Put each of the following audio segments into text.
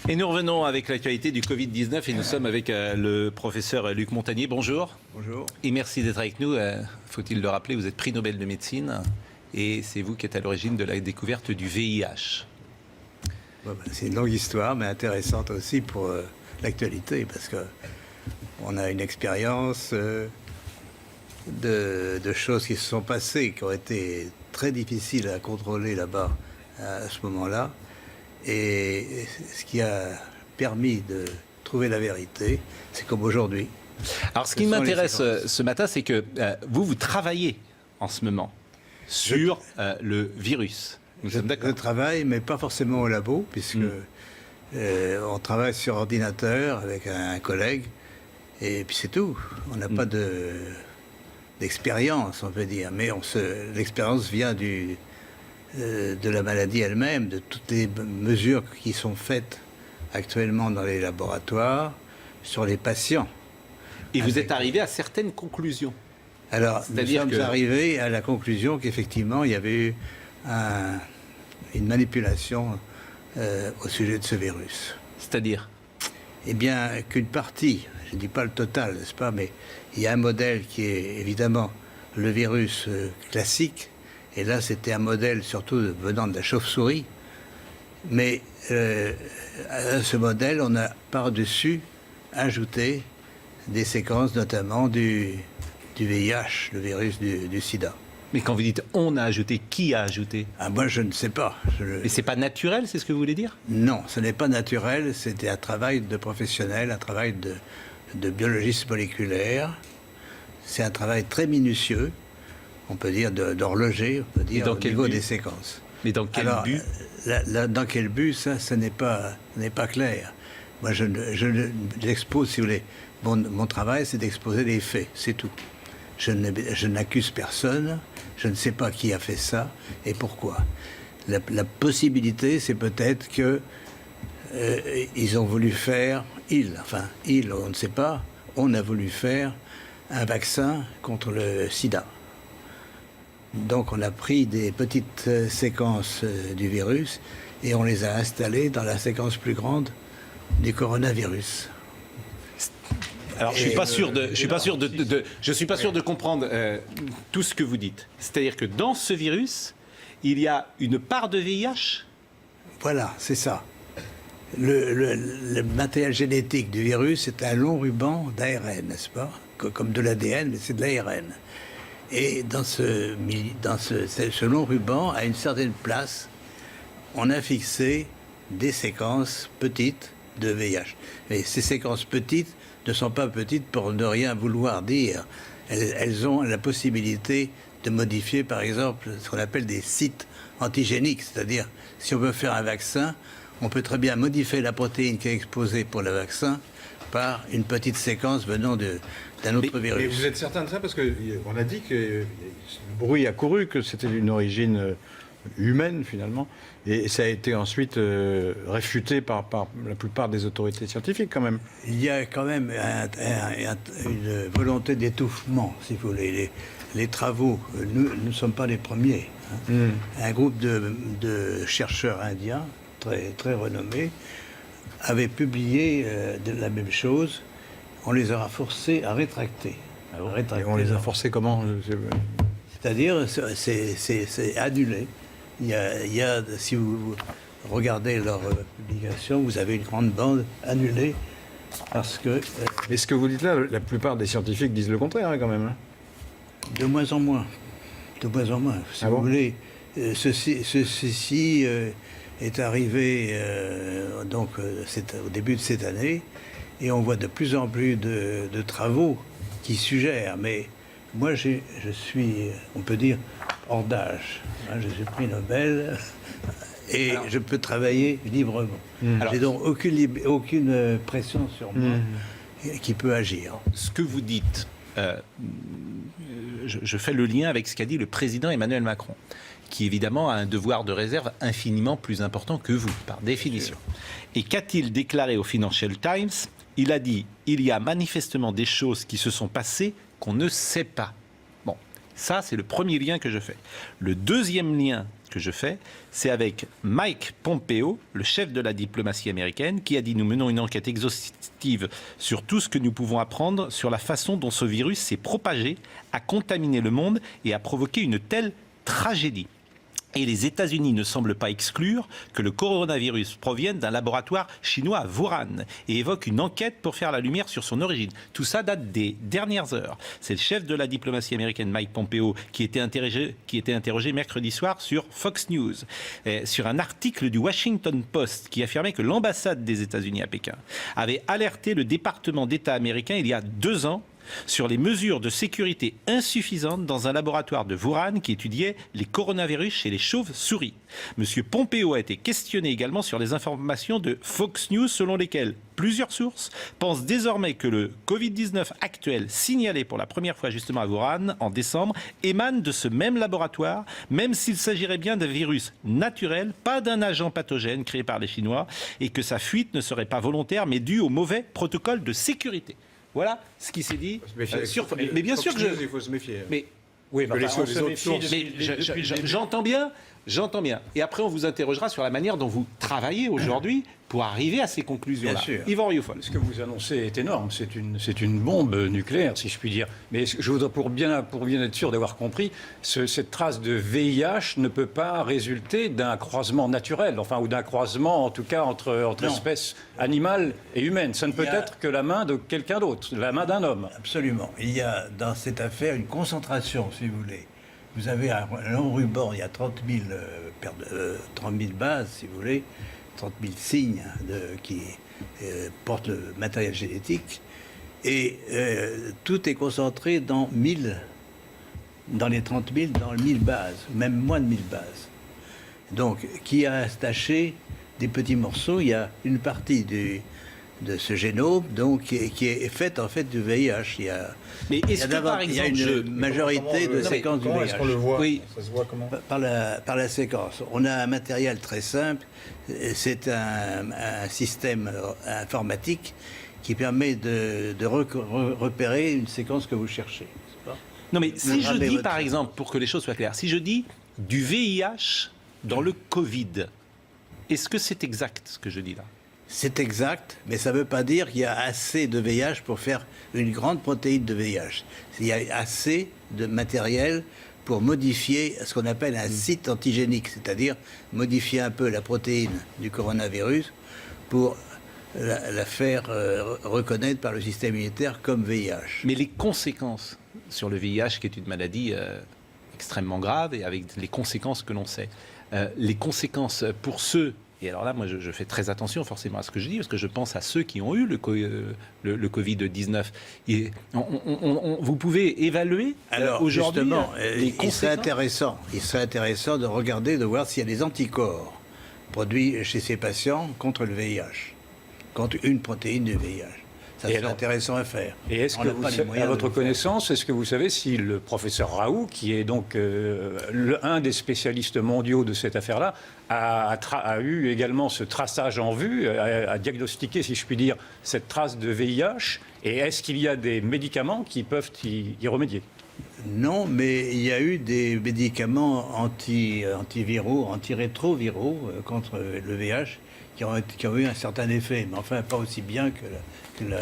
Et nous revenons avec l'actualité du Covid-19 et nous sommes avec le professeur Luc Montagnier. Bonjour. Bonjour. Et merci d'être avec nous. Faut-il le rappeler, vous êtes prix Nobel de médecine et c'est vous qui êtes à l'origine de la découverte du VIH. Bon, c'est une longue histoire, mais intéressante aussi pour l'actualité, parce qu'on a une expérience de choses qui se sont passées, qui ont été très difficiles à contrôler là-bas à ce moment-là. Et ce qui a permis de trouver la vérité, c'est comme aujourd'hui. Alors ce qui m'intéresse ce matin, c'est que vous travaillez en ce moment sur le virus. Je travaille, mais pas forcément au labo, puisque on travaille sur ordinateur avec un collègue, et puis c'est tout. On n'a pas d'expérience, on peut dire, mais l'expérience vient de la maladie elle-même, de toutes les mesures qui sont faites actuellement dans les laboratoires sur les patients. Et vous êtes arrivé à certaines conclusions. Alors, nous sommes arrivés à la conclusion qu'effectivement, il y avait eu une manipulation au sujet de ce virus. C'est-à-dire ? Eh bien, qu'une partie, je ne dis pas le total, n'est-ce pas, mais il y a un modèle qui est évidemment le virus classique. Et là, c'était un modèle surtout venant de la chauve-souris. Mais à ce modèle, on a par-dessus ajouté des séquences, notamment du VIH, le virus du sida. Mais quand vous dites « on a ajouté », qui a ajouté ? Moi, je ne sais pas. Mais c'est pas naturel, c'est ce que vous voulez dire ? Non, ce n'est pas naturel. C'était un travail de professionnel, un travail de biologiste moléculaire. C'est un travail très minutieux. On peut dire d'horloger, on peut dire au niveau des séquences. Mais dans quel but ? Dans quel but, ça n'est pas clair. Moi, j'expose, si vous voulez, mon travail, c'est d'exposer les faits, c'est tout. Je n'accuse personne, je ne sais pas qui a fait ça et pourquoi. La possibilité, c'est peut-être que ils ont voulu faire, on ne sait pas, on a voulu faire un vaccin contre le sida. Donc on a pris des petites séquences du virus et on les a installées dans la séquence plus grande du coronavirus. Alors je suis pas sûr de comprendre tout ce que vous dites. C'est-à-dire que dans ce virus, il y a une part de VIH ? Voilà, c'est ça. Le matériel génétique du virus, c'est un long ruban d'ARN, n'est-ce pas ? Comme de l'ADN, mais c'est de l'ARN. Et dans ce long ruban, à une certaine place, on a fixé des séquences petites de VIH. Mais ces séquences petites ne sont pas petites pour ne rien vouloir dire. Elles ont la possibilité de modifier, par exemple, ce qu'on appelle des sites antigéniques. C'est-à-dire, si on veut faire un vaccin, on peut très bien modifier la protéine qui est exposée pour le vaccin par une petite séquence venant d'un autre virus. Mais vous êtes certain de ça? Parce qu'on a dit que le bruit a couru, que c'était d'une origine humaine, finalement. Et ça a été ensuite réfuté par la plupart des autorités scientifiques, quand même. Il y a quand même une volonté d'étouffement, si vous voulez. Les travaux, nous ne sommes pas les premiers. Un groupe de chercheurs indiens, très, très renommés, avait publié la même chose. On les a forcés à rétracter. Et on les a forcés comment? C'est-à-dire, c'est annulé. Il y a, si vous regardez leur publication, vous avez une grande bande annulée parce que... Mais ce que vous dites là, la plupart des scientifiques disent le contraire, hein, quand même. Hein. De moins en moins. De moins en moins. Si vous voulez, ceci est arrivé au début de cette année et on voit de plus en plus de travaux qui suggèrent. Mais moi, je suis, on peut dire, hors d'âge. Je suis prix Nobel et je peux travailler librement. J'ai donc aucune pression sur moi qui peut agir. Ce que vous dites, je fais le lien avec ce qu'a dit le président Emmanuel Macron, qui évidemment a un devoir de réserve infiniment plus important que vous, par définition. Et qu'a-t-il déclaré au Financial Times? Il a dit « Il y a manifestement des choses qui se sont passées qu'on ne sait pas ». Bon, ça c'est le premier lien que je fais. Le deuxième lien que je fais, c'est avec Mike Pompeo, le chef de la diplomatie américaine, qui a dit « Nous menons une enquête exhaustive sur tout ce que nous pouvons apprendre sur la façon dont ce virus s'est propagé, a contaminé le monde et a provoqué une telle tragédie. » Et les États-Unis ne semblent pas exclure que le coronavirus provienne d'un laboratoire chinois à Wuhan et évoque une enquête pour faire la lumière sur son origine. Tout ça date des dernières heures. C'est le chef de la diplomatie américaine, Mike Pompeo, qui était interrogé mercredi soir sur Fox News, sur un article du Washington Post qui affirmait que l'ambassade des États-Unis à Pékin avait alerté le département d'État américain il y a 2 ans sur les mesures de sécurité insuffisantes dans un laboratoire de Wuhan qui étudiait les coronavirus chez les chauves-souris. Monsieur Pompeo a été questionné également sur les informations de Fox News selon lesquelles plusieurs sources pensent désormais que le Covid-19 actuel signalé pour la première fois justement à Wuhan en décembre émane de ce même laboratoire, même s'il s'agirait bien d'un virus naturel, pas d'un agent pathogène créé par les Chinois, et que sa fuite ne serait pas volontaire mais due au mauvais protocole de sécurité. Voilà ce qui s'est dit. Mais bien sûr que il faut se méfier. Mais oui, les autres sources. j'entends bien. Et après, on vous interrogera sur la manière dont vous travaillez aujourd'hui pour arriver à ces conclusions-là. Bien sûr. Yvan Rioufol. Ce que vous annoncez est énorme. C'est une bombe nucléaire, si je puis dire. Mais je voudrais, pour bien être sûr d'avoir compris, cette trace de VIH ne peut pas résulter d'un croisement naturel, enfin, ou d'un croisement, en tout cas, entre espèces animales et humaines. Ça ne peut être que la main de quelqu'un d'autre, la main d'un homme. Absolument. Il y a dans cette affaire une concentration, si vous voulez. Vous avez un long ruban, il y a 30 000 bases, si vous voulez, 30 000 signes qui portent le matériel génétique. Et tout est concentré dans les 30 000, dans 1000 bases, même moins de 1000 bases. Donc, qui a attaché des petits morceaux, il y a une partie de ce génome donc, qui est faite en fait du VIH. Mais est-ce que, par exemple, il y a une majorité de séquences du VIH. Comment est-ce qu'on le voit ? Oui. Ça se voit comment ? Par la séquence. On a un matériel très simple. C'est un système informatique qui permet de repérer une séquence que vous cherchez. Non, mais si je dis, par exemple, pour que les choses soient claires, si je dis du VIH dans le Covid, est-ce que c'est exact ce que je dis là ? C'est exact, mais ça ne veut pas dire qu'il y a assez de VIH pour faire une grande protéine de VIH. Il y a assez de matériel pour modifier ce qu'on appelle un site antigénique, c'est-à-dire modifier un peu la protéine du coronavirus pour la faire reconnaître par le système immunitaire comme VIH. Mais les conséquences sur le VIH, qui est une maladie extrêmement grave et avec les conséquences que l'on sait, les conséquences pour ceux... Et alors là, moi, je fais très attention forcément à ce que je dis, parce que je pense à ceux qui ont eu le Covid-19. Et vous pouvez évaluer aujourd'hui les conséquences. Il serait intéressant de regarder, de voir s'il y a des anticorps produits chez ces patients contre le VIH, contre une protéine du VIH. Ça serait intéressant à faire. Et est-ce que, à votre connaissance, est-ce que vous savez si le professeur Raoult, qui est donc un des spécialistes mondiaux de cette affaire-là, a eu également ce traçage en vue, a diagnostiqué, si je puis dire, cette trace de VIH, et est-ce qu'il y a des médicaments qui peuvent y remédier ? Non, mais il y a eu des médicaments antiviraux, antirétroviraux contre le VIH qui ont eu un certain effet, mais enfin pas aussi bien que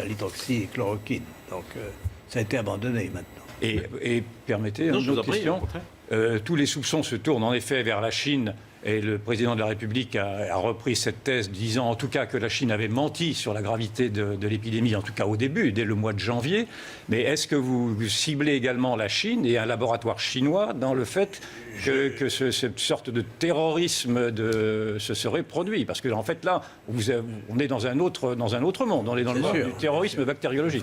l'hydroxychloroquine. Donc ça a été abandonné maintenant. Et permettez une autre question. Tous les soupçons se tournent en effet vers la Chine. Et le président de la République a repris cette thèse, disant en tout cas que la Chine avait menti sur la gravité de l'épidémie, en tout cas au début, dès le mois de janvier. Mais est-ce que vous ciblez également la Chine et un laboratoire chinois dans le fait que cette sorte de terrorisme se serait produit ? Parce qu'en fait, là, on est dans un autre monde. On est dans le monde du terrorisme bactériologique.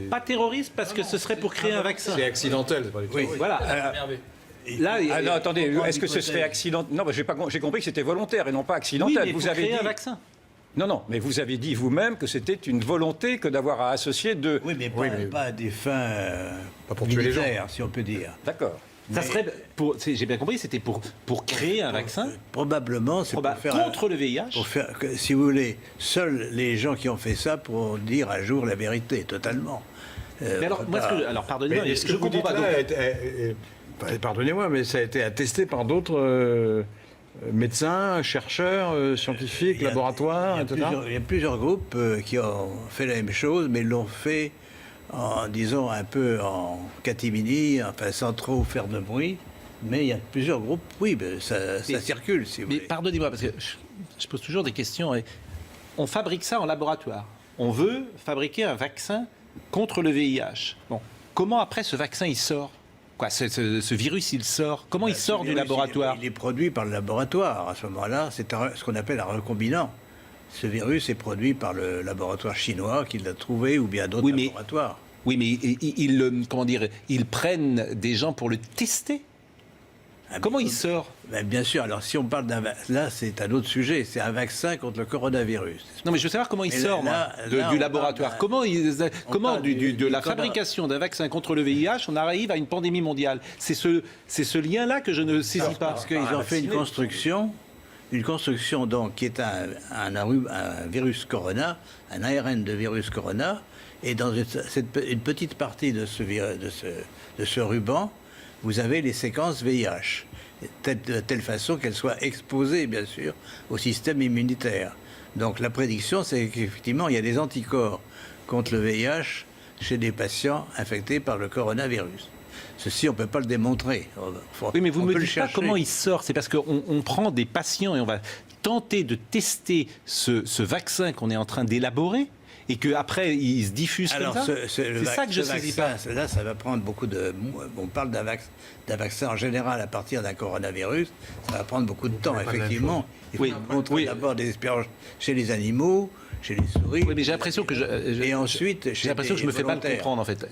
Pas terroriste, parce que ce serait pour créer un vaccin. C'est accidentel, c'est pas du terrorisme. Oui, voilà. Là, non, attendez, est-ce que ce serait accidentel ? Non, j'ai compris que c'était volontaire et non pas accidentel. Oui, mais vous avez dit un vaccin. Non, mais vous avez dit vous-même que c'était une volonté que d'avoir à associer deux. Oui, mais pas à des fins pas pour tuer les gens, si on peut dire. D'accord. Ça serait, j'ai bien compris, c'était pour créer un vaccin. Probablement, c'est pour faire contre le VIH. Pour faire, si vous voulez, seuls les gens qui ont fait ça pourront dire un jour la vérité, totalement. Mais alors, pardonnez-moi, mais ce que vous dites là, pardonnez-moi, mais ça a été attesté par d'autres Médecins, chercheurs, scientifiques, laboratoires, etc. Il y a plusieurs groupes qui ont fait la même chose, mais l'ont fait en, disons, un peu en catimini, enfin sans trop faire de bruit. Mais il y a plusieurs groupes, oui, ça circule, si vous Mais voulez. pardonnez-moi, parce que je pose toujours des questions. On fabrique ça en laboratoire. On veut fabriquer un vaccin contre le VIH. Bon, comment après ce vaccin il sort? Quoi, ce virus il sort? Comment il sort du laboratoire? Il est produit par le laboratoire. À ce moment-là, c'est ce qu'on appelle un recombinant. Ce virus est produit par le laboratoire chinois qui l'a trouvé ou bien d'autres laboratoires. Oui, mais comment dire, ils prennent des gens pour le tester. Comment il sort? Bien sûr, alors si on parle d'un... Là, c'est un autre sujet, c'est un vaccin contre le coronavirus. Non, mais je veux savoir comment il sort du laboratoire. Comment de la fabrication d'un vaccin contre le VIH, on arrive à une pandémie mondiale? C'est ce lien-là que je ne saisis pas. Parce qu'ils ont fait une construction donc, qui est un virus corona, un ARN de virus corona, et dans une petite partie de ce ruban, vous avez les séquences VIH, de telle façon qu'elles soient exposées, bien sûr, au système immunitaire. Donc la prédiction, c'est qu'effectivement, il y a des anticorps contre le VIH chez des patients infectés par le coronavirus. Ceci, on ne peut pas le démontrer. Oui, mais vous ne me dites pas comment il sort. C'est parce qu'on prend des patients et on va tenter de tester ce vaccin qu'on est en train d'élaborer et qu'après, il se diffuse comme ça. C'est ça que je ne saisis pas. Là, ça va prendre beaucoup de... On parle d'un vaccin en général à partir d'un coronavirus. Ça va prendre beaucoup de temps, effectivement. Il faut montrer d'abord des expériences chez les animaux, chez les souris. Oui, mais j'ai l'impression que et ensuite, j'ai l'impression que je me fais mal comprendre, en fait.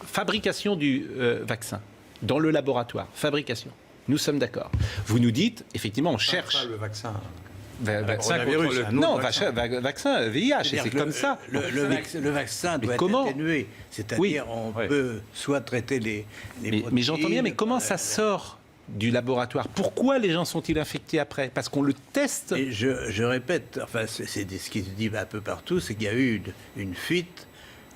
Fabrication du vaccin dans le laboratoire. Fabrication. Nous sommes d'accord. Vous nous dites, effectivement, on cherche... le vaccin... vaccin contre le... Non, vaccin VIH, c'est comme ça. Le vaccin doit être atténué. C'est-à-dire, on peut soit traiter les mais j'entends bien, mais comment ça sort du laboratoire? Pourquoi les gens sont-ils infectés après? Parce qu'on le teste. Et je répète, enfin, c'est ce qui se dit un peu partout, c'est qu'il y a eu une fuite.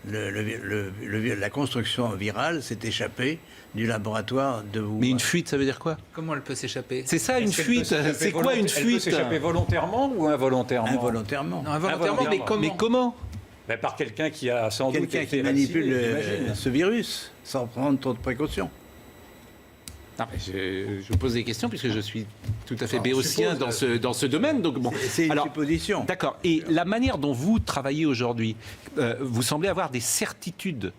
La construction virale s'est échappée du laboratoire de Wuhan. Mais une fuite, ça veut dire quoi? Comment elle peut s'échapper? C'est ça, une fuite. C'est quoi une fuite? Elle peut s'échapper volontairement ou involontairement? Involontairement. Non, involontairement, mais comment? Ben, par quelqu'un qui a sans doute Quelqu'un été qui manipule vacciné, ce virus sans prendre trop de précautions. Non, mais je vous pose des questions puisque je suis tout à fait béotien dans ce domaine. Donc bon. C'est une supposition. D'accord. Et la manière dont vous travaillez aujourd'hui, vous semblez avoir des certitudes.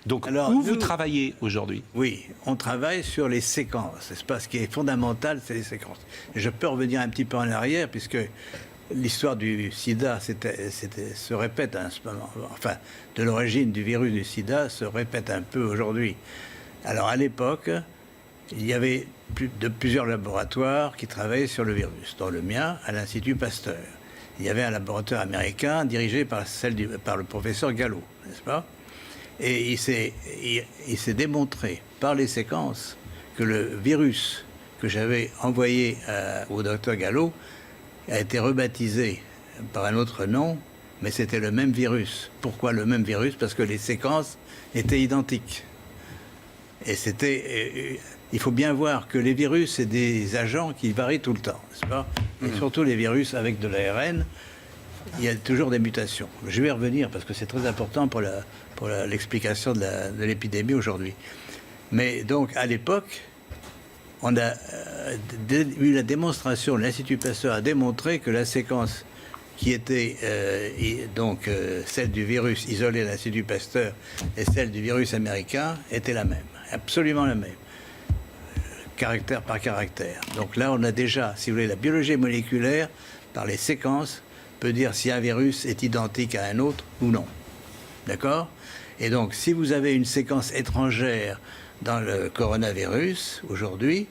Donc Alors, où vous travaillez aujourd'hui? Oui, on travaille sur les séquences. C'est pas ce qui est fondamental, c'est les séquences. Et je peux revenir un petit peu en arrière puisque l'histoire du sida se répète à ce moment. Enfin, de l'origine du virus du sida se répète un peu aujourd'hui. Alors à l'époque, il y avait plusieurs laboratoires qui travaillaient sur le virus, dont le mien, à l'Institut Pasteur. Il y avait un laboratoire américain dirigé par le professeur Gallo, n'est-ce pas? Et il s'est démontré par les séquences que le virus que j'avais envoyé au docteur Gallo a été rebaptisé par un autre nom, mais c'était le même virus. Pourquoi le même virus? Parce que les séquences étaient identiques. Et il faut bien voir que les virus, c'est des agents qui varient tout le temps, n'est-ce pas? Et surtout les virus avec de l'ARN, il y a toujours des mutations. Je vais y revenir parce que c'est très important pour l'explication de l'épidémie aujourd'hui. Mais donc, à l'époque, on a eu la démonstration, l'Institut Pasteur a démontré que la séquence qui était celle du virus isolé à l'Institut Pasteur et celle du virus américain était la même, absolument la même, caractère par caractère. Donc là, on a déjà, si vous voulez, la biologie moléculaire, par les séquences, peut dire si un virus est identique à un autre ou non. D'accord? Et donc, si vous avez une séquence étrangère dans le coronavirus, aujourd'hui,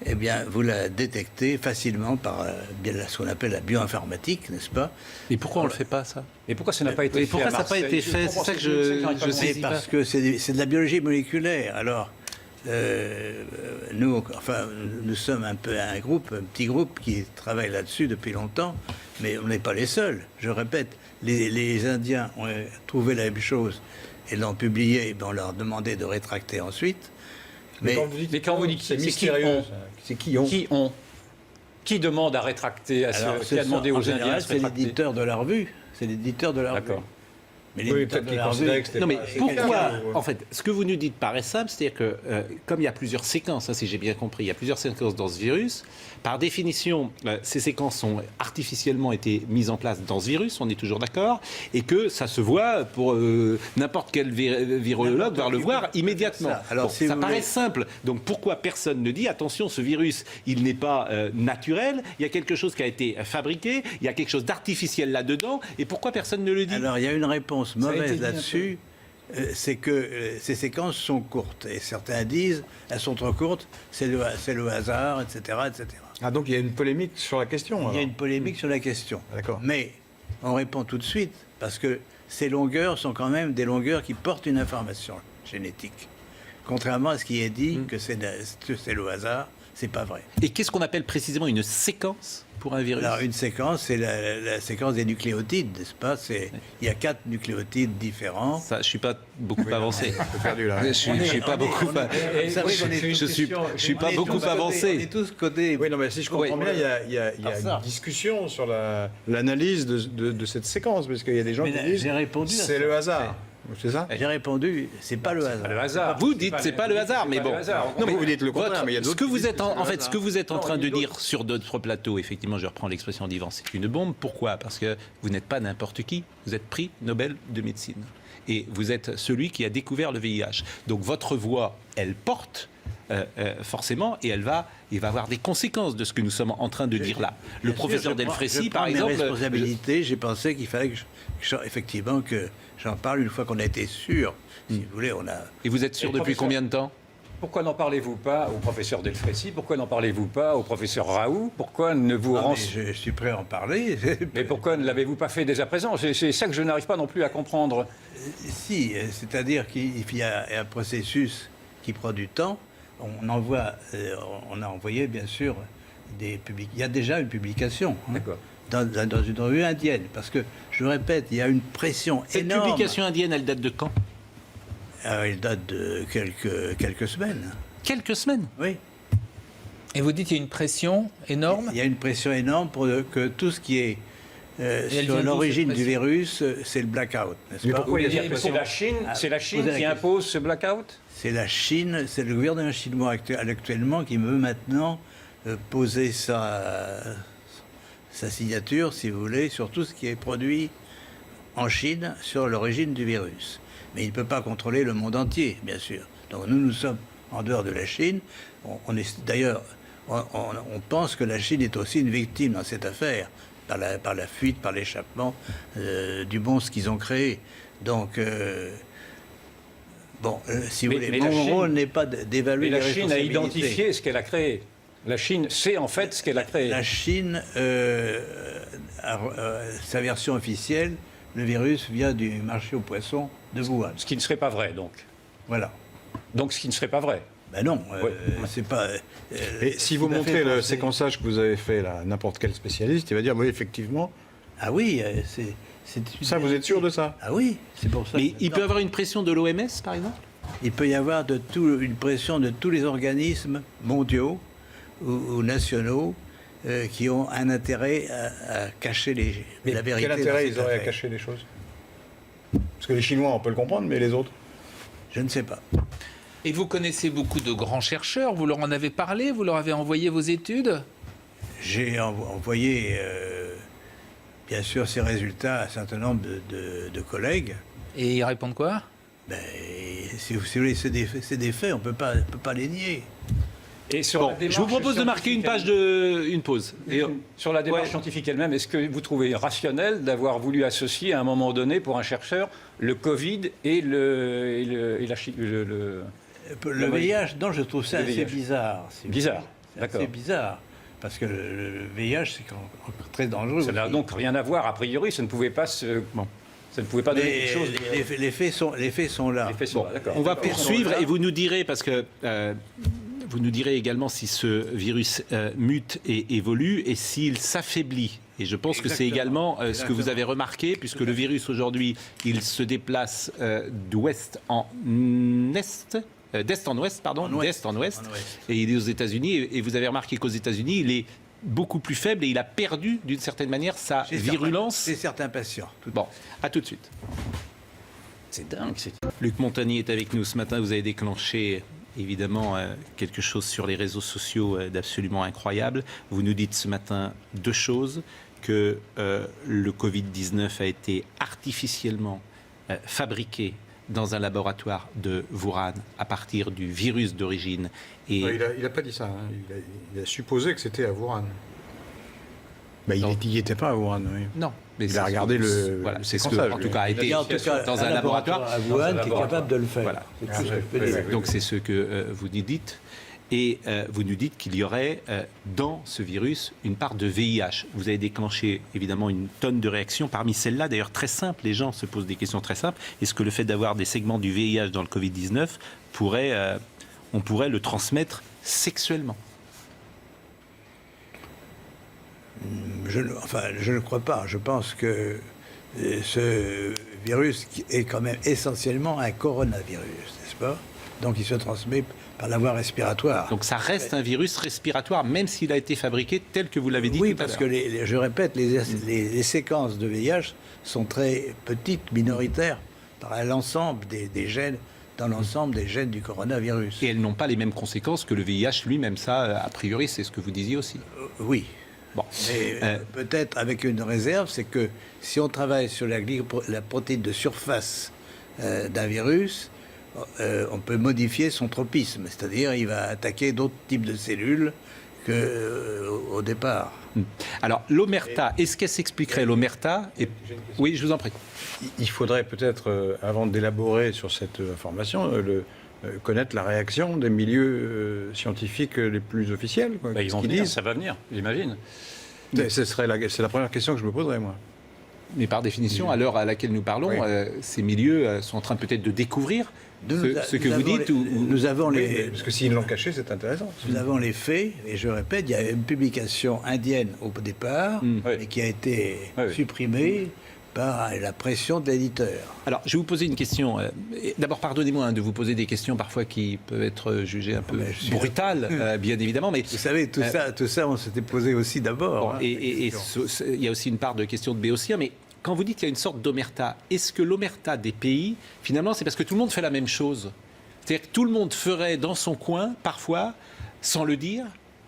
eh bien, vous la détectez facilement par ce qu'on appelle la bioinformatique, n'est-ce pas? Et pourquoi on ne le fait pas, ça? Et pourquoi ça n'a pas été fait? Pourquoi ça n'a pas été fait? C'est ça que je sais pas. Parce que c'est de la biologie moléculaire. Alors, nous sommes un petit groupe qui travaille là-dessus depuis longtemps, mais on n'est pas les seuls. Je répète, les Indiens ont trouvé la même chose et l'ont publié, et on leur demandé de rétracter ensuite. Mais quand vous dites c'est c'est mystérieux, qui ont ça. C'est qui ont. Qui demande à rétracter, qui a demandé aux Indiens de se c'est rétracter? l'éditeur de la revue. C'est l'éditeur de la revue. D'accord. Mais Oui, l'éditeur peut-être de qu'il la revue. considérait que c'était Non mais pas- pourquoi quelqu'un, En fait, ce que vous nous dites paraît simple, c'est-à-dire que comme il y a plusieurs séquences, hein, si j'ai bien compris, il y a plusieurs séquences dans ce virus. Par définition, ces séquences ont artificiellement été mises en place dans ce virus. On est toujours d'accord, et que ça se voit pour n'importe quel virologue va le voir immédiatement. Alors, Bon, si ça vous paraît voulez- simple. Donc pourquoi personne ne dit attention, ce virus, il n'est pas naturel. Il y a quelque chose qui a été fabriqué. Il y a quelque chose d'artificiel là-dedans. Et pourquoi personne ne le dit? Alors, il y a une réponse a été mauvaise dit un là-dessus, c'est que ces séquences sont courtes. Et certains disent, elles sont trop courtes, c'est le hasard, etc., etc. Ah, donc il y a une polémique sur la question. Il y a alors. une polémique sur la question. D'accord. Mais on répond tout de suite, parce que ces longueurs sont quand même des longueurs qui portent une information génétique. Contrairement à ce qui est dit, que c'est le hasard, c'est pas vrai. Et qu'est-ce qu'on appelle précisément une séquence pour un virus? Alors, une séquence, c'est la séquence des nucléotides, n'est-ce pas? Il y a 4 nucléotides différents. Ça, je suis pas beaucoup avancé. Un peu perdu là. Je suis pas beaucoup. Vous savez qu'on est tous- Je suis pas on est beaucoup tous codés, On avancé. est tous codés. Oui, non, mais si je comprends Oui. bien, il y a Alors ça. une discussion sur l'analyse de cette séquence, parce qu'il y a des gens Mais qui là, disent j'ai répondu à c'est ça. le hasard. C'est ça? J'ai répondu, c'est pas le hasard. Le hasard. Vous dites c'est pas le hasard, mais bon. Non, mais vous dites le contraire, mais il y a ce d'autres que qui vous disent êtes que c'est en le fait, hasard. ce que vous êtes en Non, train il y a de dire sur d'autres plateaux, effectivement, je reprends l'expression d'Yvan, c'est une bombe. Pourquoi? Parce que vous n'êtes pas n'importe qui. Vous êtes prix Nobel de médecine et vous êtes celui qui a découvert le VIH. Donc votre voix, elle porte. Forcément, et il va avoir des conséquences de ce que nous sommes en train de dire là. Le Bien professeur sûr, je Delfrécy, prends par mes exemple, responsabilités, j'ai pensé qu'il fallait effectivement que j'en parle une fois qu'on a été sûr. Si vous voulez, on a. et vous êtes sûr Et depuis professeur- combien de temps? Pourquoi n'en parlez-vous pas au professeur Delfrécy? Pourquoi n'en parlez-vous pas au professeur Raoult? Pourquoi ne vous Ah, mais renseignez je suis prêt à en parler. Mais pourquoi ne l'avez-vous pas fait dès à présent? C'est ça que je n'arrive pas non plus à comprendre. Si, c'est-à-dire qu'il y a un processus qui prend du temps. On a envoyé bien sûr des publications. Il y a déjà une publication hein, D'accord. dans une revue indienne, parce que je le répète, il y a une pression Cette énorme. publication indienne, elle date de quand? Elle date de quelques semaines. Quelques semaines. Oui. Et vous dites qu'il y a une pression énorme. Il y a une pression énorme pour que tout ce qui est elle vient sur d'où, l'origine cette du pression virus, c'est le blackout, n'est-ce Mais pas? pourquoi il y a C'est cette pression? la Chine, c'est la Chine posez la qui question. impose ce blackout? C'est la Chine, c'est le gouvernement chinois actuellement qui veut maintenant poser sa signature, si vous voulez, sur tout ce qui est produit en Chine sur l'origine du virus. Mais il ne peut pas contrôler le monde entier, bien sûr. Donc nous sommes en dehors de la Chine. D'ailleurs, on pense que la Chine est aussi une victime dans cette affaire, par la fuite, par l'échappement du monstre qu'ils ont créé. Donc, si vous voulez, mais la mon Chine- rôle n'est pas Mais d'évaluer les la Chine a responsabilités. identifié ce qu'elle a créé. La Chine sait en fait ce qu'elle a créé. La Chine, sa version officielle, le virus vient du marché aux poissons de Wuhan. Ce qui ne serait pas vrai, donc. Voilà. Donc ce qui ne serait pas vrai. Ben non, Ouais. c'est pas. Et si vous tout à montrez fait le pensé. séquençage que vous avez fait là, à n'importe quel spécialiste, il va dire oui, effectivement. Ah oui, c'est. Ça, vous êtes sûr de ça? Ah oui, c'est pour ça. Mais que il peut maintenant, avoir une pression de l'OMS, par exemple? il peut y avoir une pression de tous les organismes mondiaux ou nationaux qui ont un intérêt à cacher la vérité. Quel dans intérêt cette ils auraient à affaire. cacher les choses? Parce que les Chinois, on peut le comprendre, mais les autres? Je ne sais pas. Et vous connaissez beaucoup de grands chercheurs. Vous leur en avez parlé. Vous leur avez envoyé vos études. J'ai envoyé, bien sûr, ces résultats à un certain nombre de collègues. Et ils répondent quoi? Ben, si vous voulez, c'est des faits, on ne peut pas les nier. Et sur Bon, la démarche je vous propose de marquer une pause. Et, Sur la démarche Ouais. scientifique elle-même, est-ce que vous trouvez rationnel d'avoir voulu associer à un moment donné, pour un chercheur, le Covid et le Le VIH, non, je trouve ça Le assez VIH. bizarre. si vous Bizarre, voulez. C'est d'accord. assez bizarre. Parce que le VIH, c'est encore très dangereux. Ça n'a aussi. donc rien à voir, a priori, ça ne pouvait pas ça ne pouvait pas donner Mais quelque chose. les faits sont là. Les faits sont là, d'accord. on va D'accord. poursuivre et vous nous direz, parce que vous nous direz également si ce virus mute et évolue et s'il s'affaiblit. Et je pense que c'est Exactement. également ce que vous avez remarqué, puisque le virus aujourd'hui, il se déplace d'ouest en est. d'est en ouest, pardon, En ouest. d'est en ouest, En ouest. et il est aux États-Unis. Et vous avez remarqué qu'aux États-Unis, il est beaucoup plus faible et il a perdu d'une certaine manière sa virulence. Chez certains patients. Bon, à tout de suite. C'est dingue. Luc Montagny est avec nous ce matin. Vous avez déclenché évidemment quelque chose sur les réseaux sociaux d'absolument incroyable. Vous nous dites ce matin deux choses, que le Covid-19 a été artificiellement fabriqué dans un laboratoire de Wuhan à partir du virus d'origine. Et Il n'a pas dit ça. Hein. Il a supposé que c'était à Wuhan. Il Non. n'y était pas à Wuhan, oui. non, mais Il a regardé voilà, c'est ce que, séquençage, en tout lui. cas, a Il été y a en tout cas dans un laboratoire. à Wuhan qui est capable de le faire. Voilà. C'est tout ce que je peux dire. Donc c'est ce que vous nous dites. Et vous nous dites qu'il y aurait dans ce virus une part de VIH. Vous avez déclenché évidemment une tonne de réactions. Parmi celles-là, d'ailleurs très simples, les gens se posent des questions très simples. Est-ce que le fait d'avoir des segments du VIH dans le Covid-19 on pourrait le transmettre sexuellement? Je ne crois pas. Je pense que ce virus est quand même essentiellement un coronavirus, n'est-ce pas? Donc il se transmet par la voie respiratoire. Donc ça reste un virus respiratoire, même s'il a été fabriqué tel que vous l'avez dit Oui, tout à parce l'heure. que je répète, les séquences de VIH sont très petites, minoritaires, par l'ensemble des gènes, dans l'ensemble des gènes du coronavirus. Et elles n'ont pas les mêmes conséquences que le VIH lui-même. Ça, a priori, c'est ce que vous disiez aussi. Oui. Bon. Mais peut-être avec une réserve, c'est que si on travaille sur la protéine de surface d'un virus, on peut modifier son tropisme, c'est-à-dire il va attaquer d'autres types de cellules qu'au départ. Alors, l'omerta, est-ce qu'elle s'expliquerait, l'omerta Oui, je vous en prie. Il faudrait peut-être, avant d'élaborer sur cette information, connaître la réaction des milieux scientifiques les plus officiels. Quoi. Ils vont Qu'est-ce qu'ils venir, disent. ça va venir, j'imagine. C'est la première question que je me poserais, moi. Mais par définition, à l'heure à laquelle nous parlons, Oui. ces milieux sont en train peut-être de découvrir ce que vous dites. Nous avons Parce que s'ils l'ont caché, c'est intéressant. Nous avons les faits, et je répète, il y a une publication indienne au départ, mais qui a été supprimée par la pression de l'éditeur. Alors, je vais vous poser une question. D'abord, pardonnez-moi de vous poser des questions parfois qui peuvent être jugées un peu brutales, bien évidemment. Mais Vous savez, tout ça, on s'était posé aussi d'abord. bon, et il y a aussi une part de question de béotien, mais quand vous dites qu'il y a une sorte d'omerta, est-ce que l'omerta des pays, finalement, c'est parce que tout le monde fait la même chose? C'est-à-dire que tout le monde ferait dans son coin, parfois, sans le dire,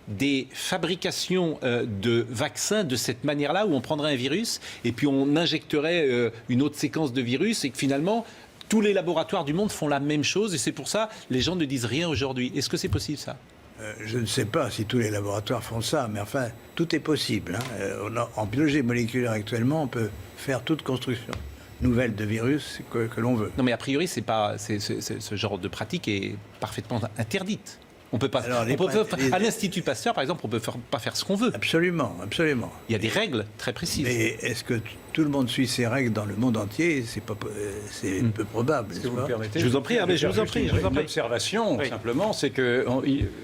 des fabrications de vaccins de cette manière-là, où on prendrait un virus et puis on injecterait une autre séquence de virus, et que finalement, tous les laboratoires du monde font la même chose, et c'est pour ça les gens ne disent rien aujourd'hui. Est-ce que c'est possible, ça? Je ne sais pas si tous les laboratoires font ça, mais enfin, tout est possible. Hein. En biologie moléculaire actuellement, on peut faire toute construction nouvelle de virus que l'on veut. Non, mais a priori, ce genre de pratique est parfaitement interdite. On peut pas. Alors, À l'Institut Pasteur, par exemple, on peut pas faire ce qu'on veut. Absolument, absolument. Il y a des règles très précises. Mais est-ce que tout le monde suit ces règles dans le monde entier? C'est peu probable. Si n'est-ce vous pas me permettez, Je vous en prie, mais je vous en prie. Une observation, simplement, c'est que,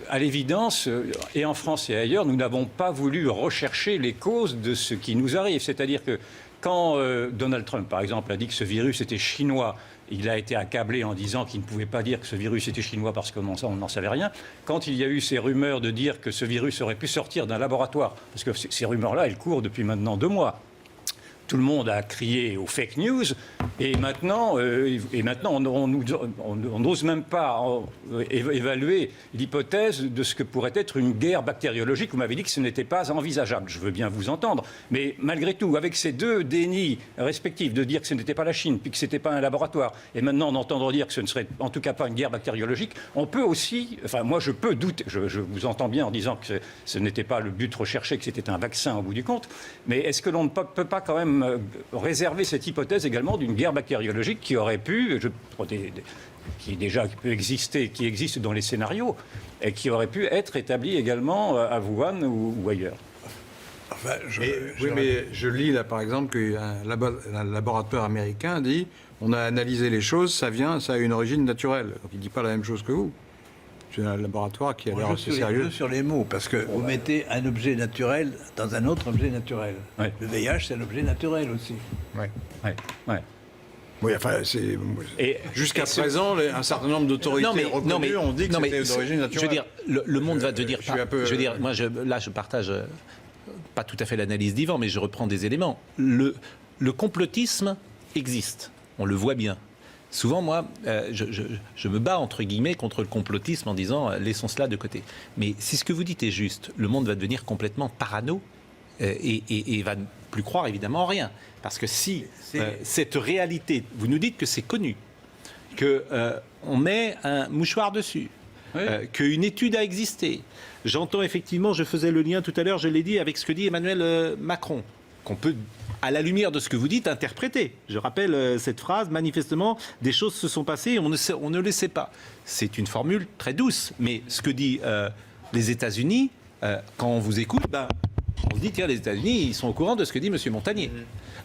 à l'évidence, et en France et ailleurs, nous n'avons pas voulu rechercher les causes de ce qui nous arrive. C'est-à-dire que quand Donald Trump, par exemple, a dit que ce virus était chinois, il a été accablé en disant qu'il ne pouvait pas dire que ce virus était chinois parce qu'on n'en savait rien. Quand il y a eu ces rumeurs de dire que ce virus aurait pu sortir d'un laboratoire, parce que ces rumeurs-là, elles courent depuis maintenant 2 mois, tout le monde a crié aux fake news, et maintenant on n'ose même pas évaluer l'hypothèse de ce que pourrait être une guerre bactériologique. Vous m'avez dit que ce n'était pas envisageable. Je veux bien vous entendre, mais malgré tout, avec ces 2 dénis respectifs, de dire que ce n'était pas la Chine, puis que ce n'était pas un laboratoire, et maintenant d'entendre dire que ce ne serait en tout cas pas une guerre bactériologique, on peut aussi, enfin moi je peux douter, je vous entends bien en disant que ce n'était pas le but recherché, que c'était un vaccin au bout du compte, mais est-ce que l'on ne peut pas quand même réserver cette hypothèse également d'une guerre bactériologique qui aurait pu, qui existe dans les scénarios, et qui aurait pu être établie également à Wuhan ou ailleurs? Enfin, mais je lis là par exemple qu'un laboratoire américain dit on a analysé les choses, ça a une origine naturelle. Donc il ne dit pas la même chose que vous. C'est un laboratoire qui a l'air assez sérieux. Sur les mots, parce que vous mettez un objet naturel dans un autre objet naturel. Ouais. Le VIH, c'est un objet naturel aussi. Ouais. Ouais. Oui, enfin, jusqu'à présent, un certain nombre d'autorités reconnues ont dit que c'était d'origine naturelle. Je veux dire, le monde va devenir... Je veux dire, moi, là, je partage pas tout à fait l'analyse d'Yvan, mais je reprends des éléments. Le complotisme existe, on le voit bien. Souvent, moi, je me bats, entre guillemets, contre le complotisme en disant laissons cela de côté. Mais si ce que vous dites est juste, le monde va devenir complètement parano et va ne plus croire évidemment en rien. Parce que si cette réalité, vous nous dites que c'est connu, qu'on met un mouchoir dessus, qu'une étude a existé. J'entends effectivement, je faisais le lien tout à l'heure, je l'ai dit, avec ce que dit Emmanuel Macron, qu'on peut, à la lumière de ce que vous dites, interpréter. Je rappelle cette phrase, manifestement, des choses se sont passées et on ne le sait pas. C'est une formule très douce, mais ce que dit les États-Unis, quand on vous écoute, on se dit, tiens, les États-Unis, ils sont au courant de ce que dit M. Montagnier.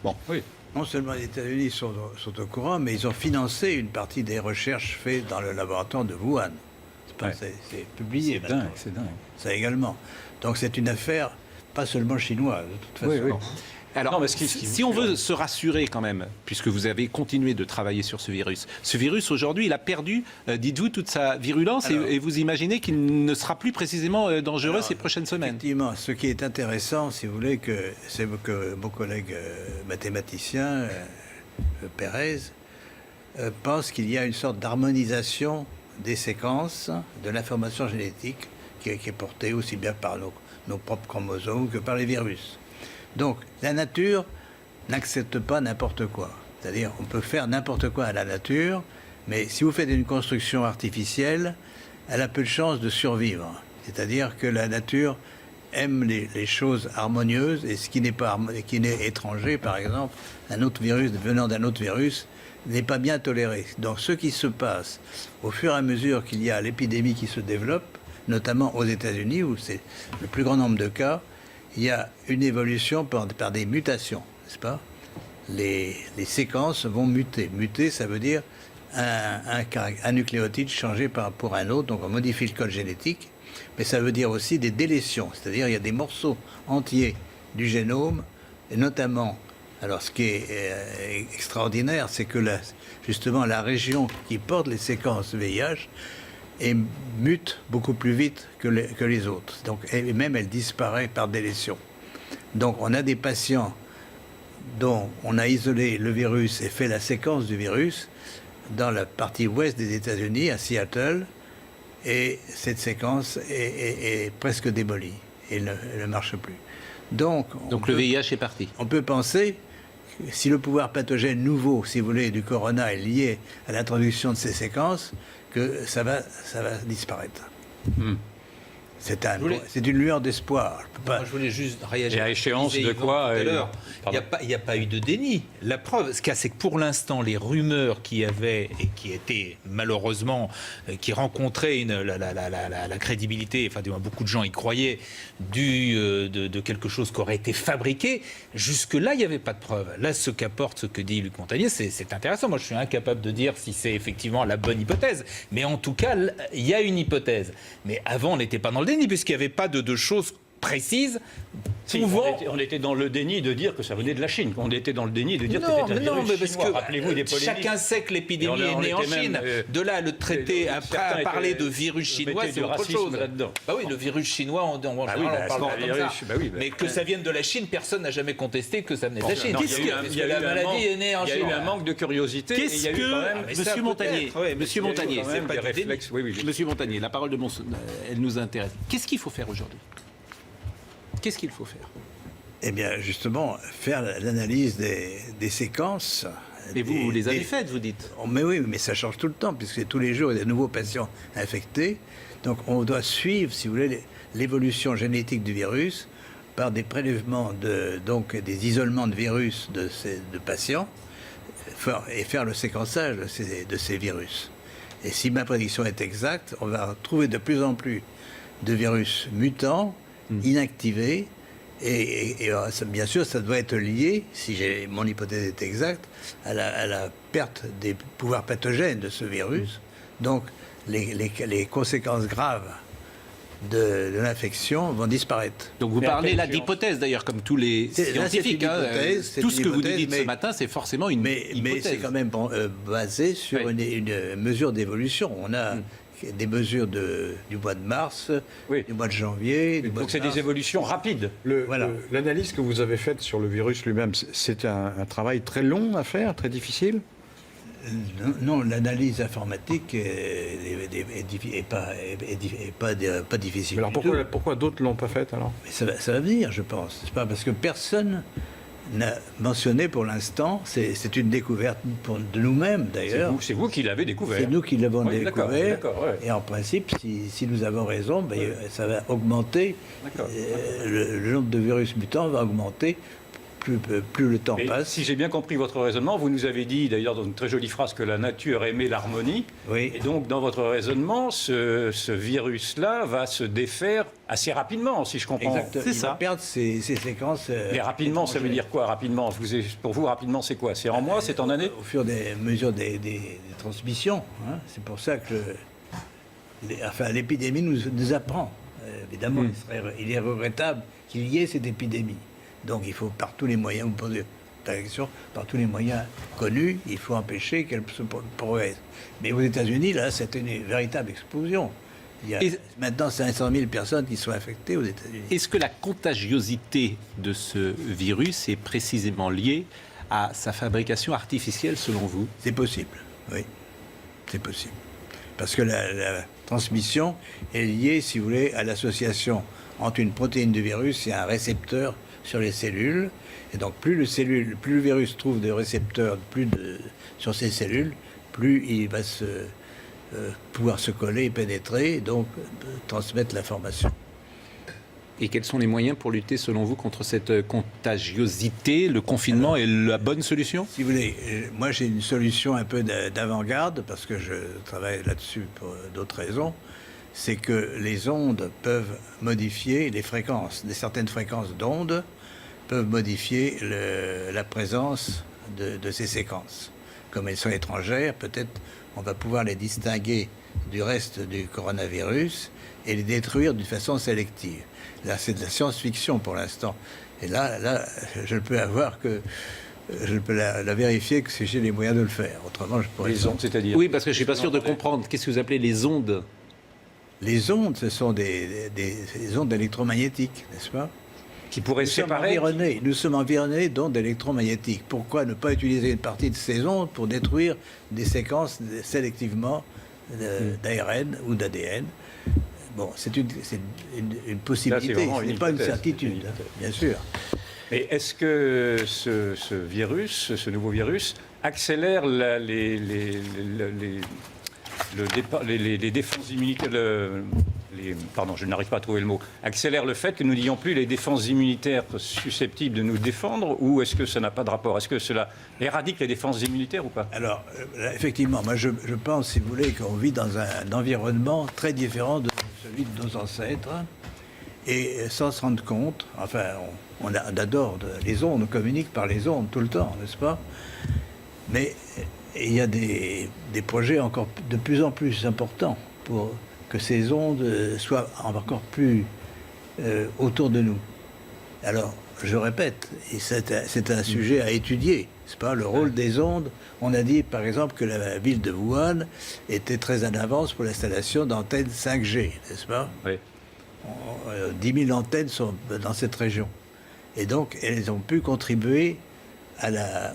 Bon, oui. Non seulement les États-Unis sont au courant, mais ils ont financé une partie des recherches faites dans le laboratoire de Wuhan. C'est publié. C'est dingue. Ça également. Donc c'est une affaire pas seulement chinoise, de toute façon. Oui. Alors, si on veut se rassurer quand même, puisque vous avez continué de travailler sur ce virus aujourd'hui, il a perdu, dites-vous, toute sa virulence et vous imaginez qu'il ne sera plus précisément dangereux ces prochaines semaines. Effectivement, ce qui est intéressant, si vous voulez, c'est que mon collègue mathématicien, Pérez, pense qu'il y a une sorte d'harmonisation des séquences de l'information génétique qui est portée aussi bien par nos propres chromosomes que par les virus. Donc, la nature n'accepte pas n'importe quoi. C'est-à-dire, on peut faire n'importe quoi à la nature, mais si vous faites une construction artificielle, elle a peu de chances de survivre. C'est-à-dire que la nature aime les choses harmonieuses, et ce qui n'est étranger, par exemple, un autre virus venant d'un autre virus, n'est pas bien toléré. Donc, ce qui se passe au fur et à mesure qu'il y a l'épidémie qui se développe, notamment aux États-Unis, où c'est le plus grand nombre de cas, il y a une évolution par des mutations, n'est-ce pas ? Les séquences vont muter. Muter, ça veut dire un nucléotide changé pour un autre, donc on modifie le code génétique, mais ça veut dire aussi des délétions, c'est-à-dire il y a des morceaux entiers du génome, et notamment, alors ce qui est extraordinaire, c'est que justement la région qui porte les séquences VIH mute beaucoup plus vite que les autres. Donc, et même elle disparaît par délétion. Donc on a des patients dont on a isolé le virus et fait la séquence du virus dans la partie ouest des États-Unis, à Seattle, et cette séquence est presque démolie et ne marche plus. Donc le VIH est parti. On peut penser, si le pouvoir pathogène nouveau, si vous voulez, du corona est lié à l'introduction de ces séquences, que ça va disparaître. C'est une lueur d'espoir. Je voulais juste réagir. Et à échéance de quoi il n'y a pas eu de déni. La preuve, ce qu'il y a, c'est que pour l'instant, les rumeurs qui avaient et qui étaient malheureusement, qui rencontraient la crédibilité, enfin, beaucoup de gens y croyaient, de quelque chose qui aurait été fabriqué, jusque-là, il n'y avait pas de preuve. Là, ce qu'apporte ce que dit Luc Montagnier, c'est intéressant. Moi, je suis incapable de dire si c'est effectivement la bonne hypothèse. Mais en tout cas, il y a une hypothèse. Mais avant, on n'était pas dans le déni, puisqu'il n'y avait pas de choses précises. On était dans le déni de dire que ça venait de la Chine. On était dans le déni de dire que c'était un virus parce chinois. que rappelez-vous des polémiques. Chacun sait que l'épidémie est née en Chine. De là, le traité, après à parler de virus chinois, c'est autre chose. Bah oui, le virus chinois, on parle pas comme ça. Mais que ça vienne de la Chine, personne n'a jamais contesté que ça venait de la Chine. La maladie est née en Chine. Il y a eu un manque de curiosité. Qu'est-ce que, Monsieur Montagnier, c'est pas des réflexes. Monsieur Montagnier, la parole de elle nous intéresse. Qu'est-ce qu'il faut faire aujourd'hui ? Qu'est-ce qu'il faut faire ? Eh bien, justement, faire l'analyse des séquences. Mais vous les avez faites, vous dites. Mais oui, mais ça change tout le temps, puisque tous les jours, il y a de nouveaux patients infectés. Donc, on doit suivre, si vous voulez, l'évolution génétique du virus par des prélèvements, donc des isolements de virus de patients, et faire le séquençage de ces virus. Et si ma prédiction est exacte, on va trouver de plus en plus de virus mutants, inactivés, et bien sûr, ça doit être lié, si mon hypothèse est exacte, à la perte des pouvoirs pathogènes de ce virus. Donc, les conséquences graves de l'infection vont disparaître. Donc vous Mais à parlez quelle là échéance d'hypothèse d'ailleurs, comme tous les Là, c'est scientifiques. une hein. hypothèse, c'est Tout une ce que vous nous hypothèse, dites ce mais- matin, c'est forcément une Mais hypothèse. c'est quand même basé sur Oui. une mesure d'évolution. On a des mesures du mois de mars, Oui. du mois de janvier, du mois Donc de c'est mars. des évolutions rapides. Voilà. L'analyse que vous avez faite sur le virus lui-même, c'était un travail très long à faire, très difficile. Non, l'analyse informatique est pas difficile. Alors du tout. pourquoi d'autres l'ont pas faite alors? Mais ça va venir, je pense. C'est pas parce que personne n'a mentionné pour l'instant. C'est une découverte de nous-mêmes d'ailleurs. C'est vous qui l'avez découvert. C'est nous qui l'avons Oui, d'accord, découvert. d'accord, ouais. Et en principe, si nous avons raison, ben, ça va augmenter. D'accord. Le nombre de virus mutants va augmenter plus le temps Et passe. si j'ai bien compris votre raisonnement, vous nous avez dit d'ailleurs dans une très jolie phrase que la nature aimait l'harmonie. Oui. Et donc dans votre raisonnement, ce virus-là va se défaire assez rapidement, si je comprends. Exact. C'est Il ça. va perdre ses séquences. Mais rapidement, ça veut dire quoi rapidement? Pour vous, rapidement, c'est quoi? C'est en mois? C'est en année? Au fur des mesures des transmissions. Hein. C'est pour ça que l'épidémie nous apprend. Évidemment, il est regrettable qu'il y ait cette épidémie. Donc il faut par tous les moyens, vous posez la question, par tous les moyens connus, il faut empêcher qu'elle se progresse. Mais aux États-Unis, là, c'est une véritable explosion. Il y a Et- maintenant 500 000 personnes qui sont infectées aux États-Unis. Est-ce que la contagiosité de ce virus est précisément liée à sa fabrication artificielle, selon vous? C'est possible, oui. C'est possible. Parce que la transmission est liée, si vous voulez, à l'association entre une protéine du virus et un récepteur sur les cellules. Et donc, plus le virus trouve de récepteurs sur ces cellules, plus il va pouvoir se coller et pénétrer, et donc transmettre l'information. Et quels sont les moyens pour lutter, selon vous, contre cette contagiosité? Le confinement est la bonne solution? Si vous voulez, moi j'ai une solution un peu d'avant-garde, parce que je travaille là-dessus pour d'autres raisons, c'est que les ondes peuvent modifier les fréquences, certaines fréquences d'ondes peuvent modifier la présence de ces séquences. Comme elles sont étrangères, peut-être on va pouvoir les distinguer du reste du coronavirus et les détruire d'une façon sélective. Là, c'est de la science-fiction pour l'instant. Et là, je ne peux la vérifier que si j'ai les moyens de le faire. Autrement, je pourrais... Les ondes, c'est-à-dire? Oui, parce que je ne suis pas sûr de comprendre. Qu'est-ce que vous appelez les ondes? Les ondes, ce sont des ondes électromagnétiques, n'est-ce pas? Qui pourraient séparer? Nous sommes environnés d'ondes électromagnétiques. Pourquoi ne pas utiliser une partie de ces ondes pour détruire des séquences sélectivement d'ARN ou d'ADN? Bon, c'est une possibilité, vraiment ce une n'est pas une hypothèse, certitude, une hypothèse. bien sûr. Mais est-ce que ce virus, ce nouveau virus, accélère les défenses immunitaires, pardon, je n'arrive pas à trouver le mot, accélère le fait que nous n'ayons plus les défenses immunitaires susceptibles de nous défendre, ou est-ce que ça n'a pas de rapport? Est-ce que cela éradique les défenses immunitaires ou pas? Alors, effectivement, moi je pense, si vous voulez, qu'on vit dans un environnement très différent de celui de nos ancêtres, et sans se rendre compte, enfin, on adore les ondes, on communique par les ondes tout le temps, n'est-ce pas? Mais il y a des projets encore de plus en plus importants pour que ces ondes soient encore plus autour de nous. Alors, je répète, et c'est un sujet à étudier, c'est pas le rôle des ondes. On a dit, par exemple, que la ville de Wuhan était très en avance pour l'installation d'antennes 5G, n'est-ce pas? Oui. 10 000 antennes sont dans cette région. Et donc, elles ont pu contribuer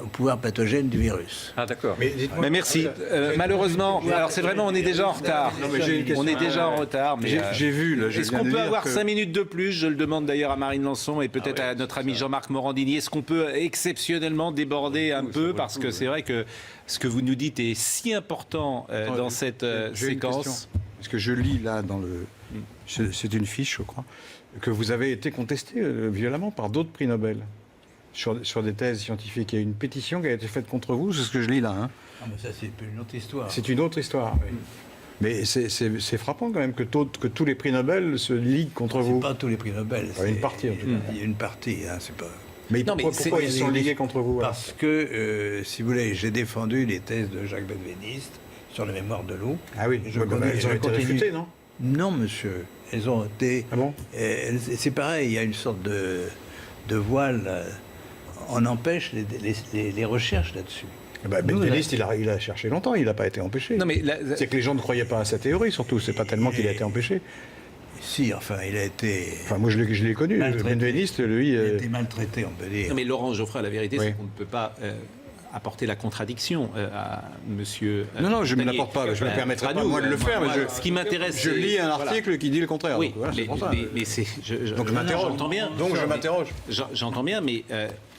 au pouvoir pathogène du virus. Ah d'accord. Mais merci. Malheureusement, alors c'est vraiment, on est déjà en retard. Non, mais j'ai une question. On est déjà en retard. Mais J'ai vu, là, je est-ce viens qu'on de peut lire avoir que- 5 minutes de plus? Je le demande d'ailleurs à Marine Lançon et peut-être à notre ami Jean-Marc Morandini. Est-ce qu'on peut exceptionnellement déborder un peu? Parce que c'est vrai que ce que vous nous dites est si important dans cette J'ai une question. séquence. Parce que je lis là dans le... C'est une fiche, je crois, que vous avez été contesté violemment par d'autres prix Nobel sur des thèses scientifiques. Il y a une pétition qui a été faite contre vous, c'est ce que je lis là. Hein. Ah, mais ça, c'est une autre histoire. C'est une autre histoire. Mais c'est frappant quand même que tous les prix Nobel se liguent contre vous. C'est pas tous les prix Nobel. Ouais, c'est- une partie, en tout cas. Il y a une partie, hein, c'est pas... Mais Non, mais pourquoi c'est- ils sont ligués contre vous alors? Parce que, si vous voulez, j'ai défendu les thèses de Jacques Benveniste sur la mémoire de l'eau. Ah oui, Et je ouais, bah, connais- ils ont je été continue. réfutés, non? Non, monsieur. Elles ont été. Ah bon? C'est pareil, il y a une sorte de voile. On empêche les recherches là-dessus. Benveniste, il a cherché longtemps, il n'a pas été empêché. Non, mais C'est que les gens ne croyaient pas à sa théorie, surtout. C'est pas tellement qu'il a été empêché. Si, enfin, il a été. Enfin, moi, je l'ai connu. Maltraité. Benveniste, lui. Il a été maltraité, on peut dire. Non, mais Laurent Geoffroy, la vérité, Oui. c'est qu'on ne peut pas apporter la contradiction à monsieur. Non, je ne me Montagnier. l'apporte pas. Je ne me permettrai à pas, nous, moi, de le faire. moi, Mais ce qui m'intéresse, je lis un voilà. article qui dit le contraire. Oui, Donc, voilà, c'est pour ça. mais c'est. Donc je m'interroge. J'entends bien. Donc je m'interroge. J'entends bien, mais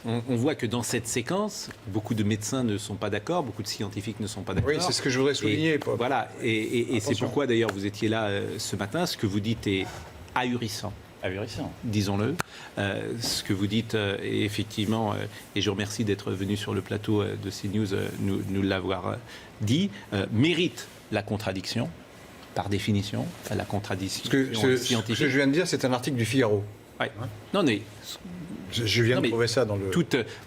on voit que dans cette séquence, beaucoup de médecins ne sont pas d'accord, beaucoup de scientifiques ne sont pas d'accord. Oui, c'est ce que je voudrais souligner. Et, voilà, et c'est Attention. pourquoi d'ailleurs vous étiez là ce matin. Ce que vous dites est ahurissant. Ahurissant. Disons-le. Ce que vous dites est effectivement, et je vous remercie d'être venu sur le plateau de CNews nous l'avoir dit, mérite la contradiction, par définition, la contradiction Ce scientifique. que je viens de dire, c'est un article du Figaro. Ouais. Non, mais Je viens Non, de mais trouver ça dans le.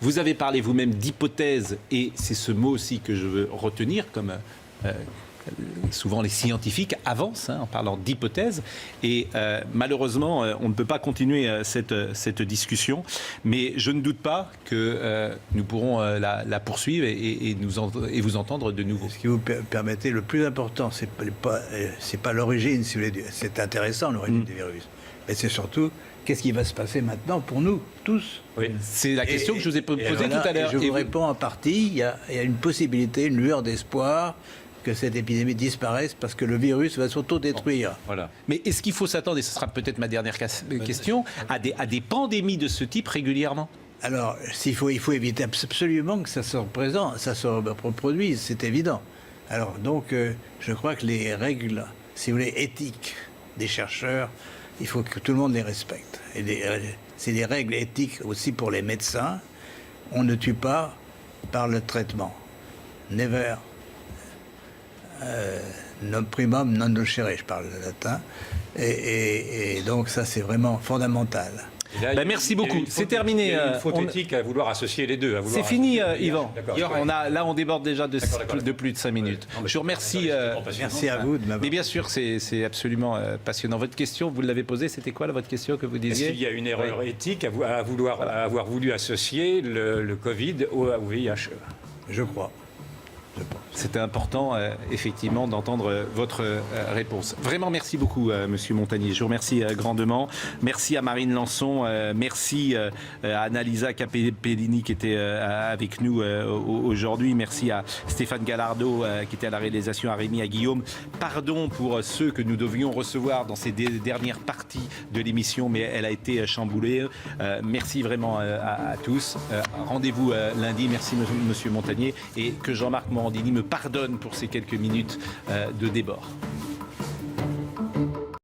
vous avez parlé vous-même d'hypothèse, et c'est ce mot aussi que je veux retenir, comme souvent les scientifiques avancent en parlant d'hypothèse, et malheureusement on ne peut pas continuer cette discussion, mais je ne doute pas que nous pourrons la poursuivre et vous entendre de nouveau. Ce qui vous permettez, le plus important, c'est pas l'origine, si vous voulez, c'est intéressant l'origine du virus, mais c'est surtout qu'est-ce qui va se passer maintenant pour nous tous. Oui. C'est la question que je vous ai posée Voilà, tout à l'heure. et je Et vous vous- réponds en partie, il y a une possibilité, une lueur d'espoir que cette épidémie disparaisse parce que le virus va s'autodétruire. Voilà. Mais est-ce qu'il faut s'attendre, et ce sera peut-être ma dernière question, à des pandémies de ce type régulièrement? Alors, il faut éviter absolument que ça se représente, ça se reproduise, c'est évident. Alors, donc, je crois que les règles, si vous voulez, éthiques des chercheurs, il faut que tout le monde les respecte. Et c'est des règles éthiques aussi pour les médecins. On ne tue pas par le traitement. Never. Non primum non nocere, je parle le latin. Et donc, ça, c'est vraiment fondamental. Et là, Bah, il- merci il y a beaucoup. une C'est faute- terminé, Il y a une faute on- éthique à vouloir associer les deux. C'est fini, Yvan. D'accord. On déborde déjà D'accord. de plus de 5 minutes. Non, mais Je vous remercie. c'est vraiment passionnant. Merci à vous de m'avoir. Mais bien sûr, c'est absolument passionnant. Votre question, vous l'avez posée, c'était quoi votre question que vous Est-ce disiez? qu'il y a une erreur éthique à avoir voulu associer le Covid au VIH? Je crois. C'était important, effectivement, d'entendre votre réponse. Vraiment, merci beaucoup, Monsieur Montagnier. Je vous remercie grandement. Merci à Marine Lançon. Merci à Annalisa Capellini qui était avec nous aujourd'hui. Merci à Stéphane Gallardo qui était à la réalisation, à Rémi, à Guillaume. Pardon pour ceux que nous devions recevoir dans ces dernières parties de l'émission, mais elle a été chamboulée. Merci vraiment à tous. Rendez-vous lundi. Merci, Monsieur Montagnier. Et que Jean-Marc Morandini me pardonne pour ces quelques minutes de débord.